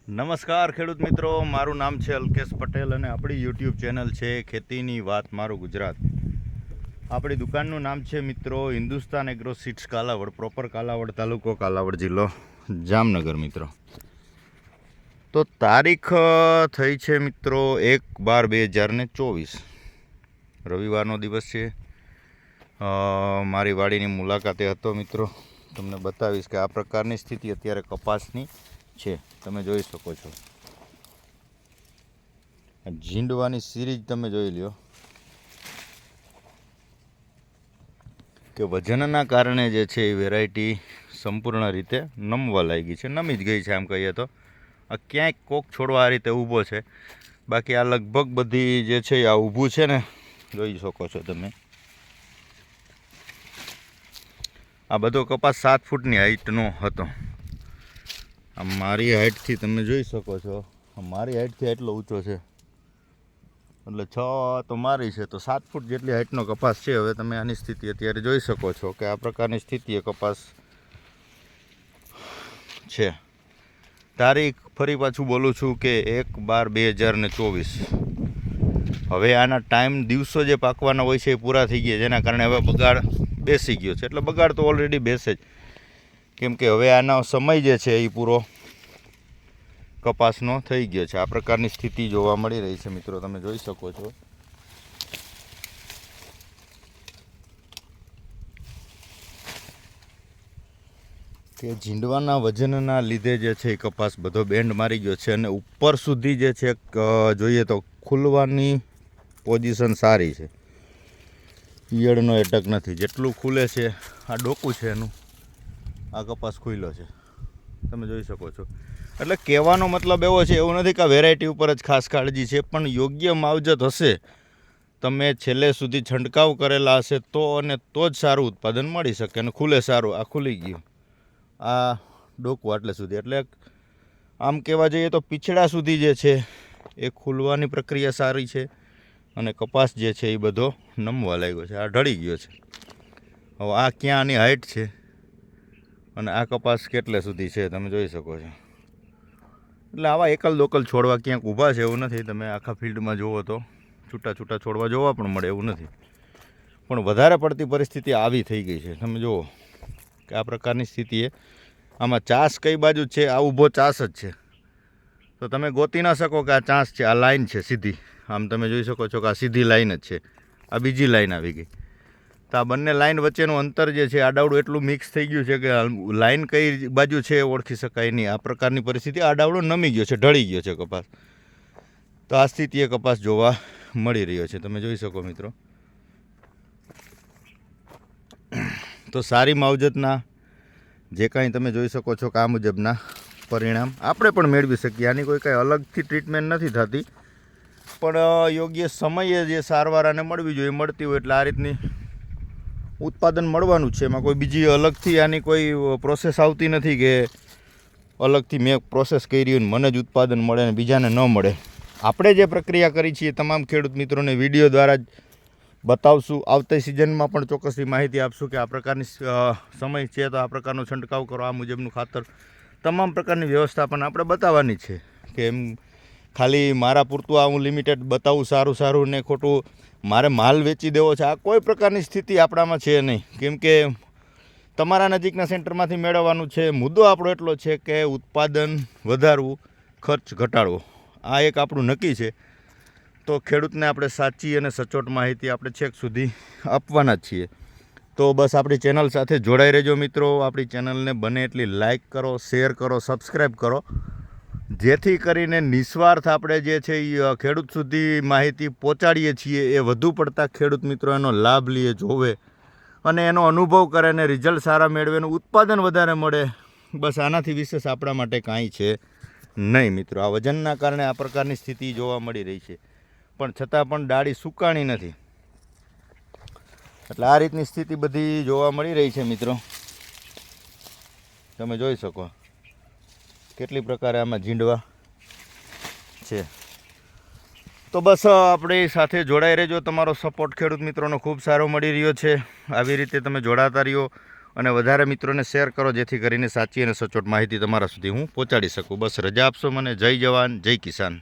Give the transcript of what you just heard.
નમસ્કાર ખેડૂત મિત્રો, મારું નામ છે અલ્કેશ પટેલ અને આપણી યુટ્યુબ ચેનલ છે ખેતીની વાત મારું ગુજરાત. આપણી દુકાનનું નામ છે મિત્રો Hindustan agro seeds Kalavad, proper Kalavad તાલુકો, કાલાવડ જિલ્લો, જામનગર. મિત્રો તો તારીખ થઈ છે મિત્રો 1/12/2024, રવિવારનો દિવસ છે. મારી વાડીની મુલાકાતે હતો મિત્રો. તમને બતાવીશ કે આ પ્રકારની સ્થિતિ અત્યારે કપાસની છે. તમે જોઈ શકો છો, ઝીંડવાની સિરીજ તમે જોઈ લ્યો કે વજનના કારણે જે છે એ વેરાયટી સંપૂર્ણ રીતે નમવા લાગી છે, નમી જ ગઈ છે. આમ કહીએ તો આ ક્યાંક કોક છોડવા આ રીતે ઊભો છે, બાકી આ લગભગ બધી જે છે આ ઊભું છે ને, જોઈ શકો છો તમે. આ બધો કપાસ 7 ફૂટની હાઈટનો હતો. આ મારી હાઈટથી તમે જોઈ શકો છો, મારી હાઈટથી એટલો ઊંચો છે, એટલે 6 તો મારી છે, તો 7 ફૂટ જેટલી હાઈટનો કપાસ છે. હવે તમે આની સ્થિતિ અત્યારે જોઈ શકો છો કે આ પ્રકારની સ્થિતિએ કપાસ છે. તારીખ ફરી પાછું બોલું છું કે 1/12/2024. હવે આના ટાઈમ દિવસો જે પાકવાના હોય છે એ પૂરા થઈ ગયા, જેના કારણે હવે બગાડ બેસી ગયો છે. એટલે બગાડ તો ઓલરેડી બેસે જ, કેમ કે હવે આનો સમય જે છે એ પૂરો કપાસનો થઈ ગયો છે. આ પ્રકારની સ્થિતિ જોવા મળી રહી છે મિત્રો, તમે જોઈ શકો છો. કે ઝીંડવાના વજનના લીધે જે છે એ કપાસ બધો બેન્ડ મારી ગયો છે, અને ઉપર સુધી જે છે જોઈએ તો ખુલવાની પોઝિશન સારી છે, ઈયળનો એટક નથી. જેટલું ખુલે છે, આ ડોકું છે એનું, આ કપાસ ખુલ્લો છે, તમે જોઈ શકો છો. એટલે કહેવાનો મતલબ એવો છે, એવું નથી કે આ વેરાયટી ઉપર જ ખાસ કાળજી છે, પણ યોગ્ય માવજત હશે, તમે છેલ્લે સુધી છંટકાવ કરેલા હશે તો જ સારું ઉત્પાદન મળી શકે અને ખુલે સારું. આ ખુલી ગયું, આ ડોકું આટલે સુધી. એટલે આમ કહેવા જઈએ તો પીછડા સુધી જે છે એ ખુલવાની પ્રક્રિયા સારી છે, અને કપાસ જે છે એ બધો નમવા લાગ્યો છે. આ ઢળી ગયો છે. હવે આ ક્યાં આની હાઈટ છે અને આ કપાસ કેટલે સુધી છે તમે જોઈ શકો છો. એટલે આવા એકલ દોકલ છોડવા ક્યાંક ઊભા છે એવું નથી. તમે આખા ફિલ્ડમાં જુઓ તો છૂટા છૂટા છોડવા જોવા પણ મળે એવું નથી, પણ વધારે પડતી પરિસ્થિતિ આવી થઈ ગઈ છે. તમે જુઓ કે આ પ્રકારની સ્થિતિએ આમાં ચાસ કઈ બાજુ છે, આ ઊભો ચાસ જ છે, તો તમે ગોતી ના શકો કે આ ચાસ છે. આ લાઈન છે સીધી, આમ તમે જોઈ શકો છો કે આ સીધી લાઈન જ છે. આ બીજી લાઈન આવી ગઈ, તો આ બંને લાઈન વચ્ચેનું અંતર જે છે આડાવડું એટલું મિક્સ થઈ ગયું છે કે લાઈન કઈ બાજુ છે એ ઓળખી શકાય નહીં. આ પ્રકારની પરિસ્થિતિ, આડાવડો નમી ગયો છે, ઢળી ગયો છે કપાસ. તો આ સ્થિતિએ કપાસ જોવા મળી રહ્યો છે, તમે જોઈ શકો મિત્રો. તો સારી માવજતના જે કાંઈ તમે જોઈ શકો છો કે આ મુજબના પરિણામ આપણે પણ મેળવી શકીએ. આની કોઈ કાંઈ અલગથી ટ્રીટમેન્ટ નથી થતી, પણ યોગ્ય સમયે જે સારવાર આને મળવી જોઈએ મળતી હોય, એટલે આ રીતની ઉત્પાદન મળવાનું છે. એમાં કોઈ બીજી અલગથી આની કોઈ પ્રોસેસ આવતી નથી કે અલગથી મેં પ્રોસેસ કરી અને મને જ ઉત્પાદન મળે અને બીજાને ન મળે. આપણે જે પ્રક્રિયા કરી છે એ તમામ ખેડૂત મિત્રોને વિડીયો દ્વારા જ બતાવશું. આવતી સિઝનમાં પણ ચોક્કસથી માહિતી આપશું કે આ પ્રકારની સમય છે તો આ પ્રકારનો છંટકાવ કરો, આ મુજબનું ખાતર, તમામ પ્રકારની વ્યવસ્થા પણ આપણે બતાવવાની છે. કે એમ ખાલી મારા પૂરતું આ હું લિમિટેડ બતાવું સારું ને ખોટું મારે માલ વેચી દેવો છે, આ કોઈ પ્રકારની સ્થિતિ આપણામાં છે નહીં. કેમ કે તમારા નજીકના સેન્ટરમાંથી મેળવવાનું છે. મુદ્દો આપણો એટલો છે કે ઉત્પાદન વધારવું, ખર્ચ ઘટાડવો, આ એક આપણું નક્કી છે. તો ખેડૂતને આપણે સાચી અને સચોટ માહિતી આપણે છેક સુધી આપવાના જ છીએ. તો બસ આપણી ચેનલ સાથે જોડાઈ રહેજો મિત્રો. આપણી ચેનલને બને એટલી લાઇક કરો, શેર કરો, સબસ્ક્રાઈબ કરો, જેથી કરીને નિસ્વાર્થ આપણે જે છે એ ખેડૂત સુધી માહિતી પહોંચાડીએ છીએ એ વધુ પડતા ખેડૂત મિત્રો એનો લાભ લઈએ, જોવે અને એનો અનુભવ કરે અને રિઝલ્ટ સારા મેળવે અને ઉત્પાદન વધારે મળે. બસ આનાથી વિશેષ આપણા માટે કાંઈ છે નહીં મિત્રો. આ વજનના કારણે આ પ્રકારની સ્થિતિ જોવા મળી રહી છે, પણ છતાં પણ ડાળી સુકાણી નથી. એટલે આ રીતની સ્થિતિ બધી જોવા મળી રહી છે મિત્રો, તમે જોઈ શકો કેટલી પ્રકારે આમાં ઝીંડવા છે. તો બસ આપણી સાથે જોડાઈ રહેજો. તમારો સપોર્ટ ખેડૂત મિત્રોનો ખૂબ સારો મળી રહ્યો છે. આવી રીતે તમે જોડાતા રહ્યો. અને વધારે મિત્રોને શેર કરો, જેથી કરીને સાચી અને સચોટ માહિતી તમારા સુધી હું પહોંચાડી શકું. બસ રજા આપશો મને. જય જવાન, જય કિસાન.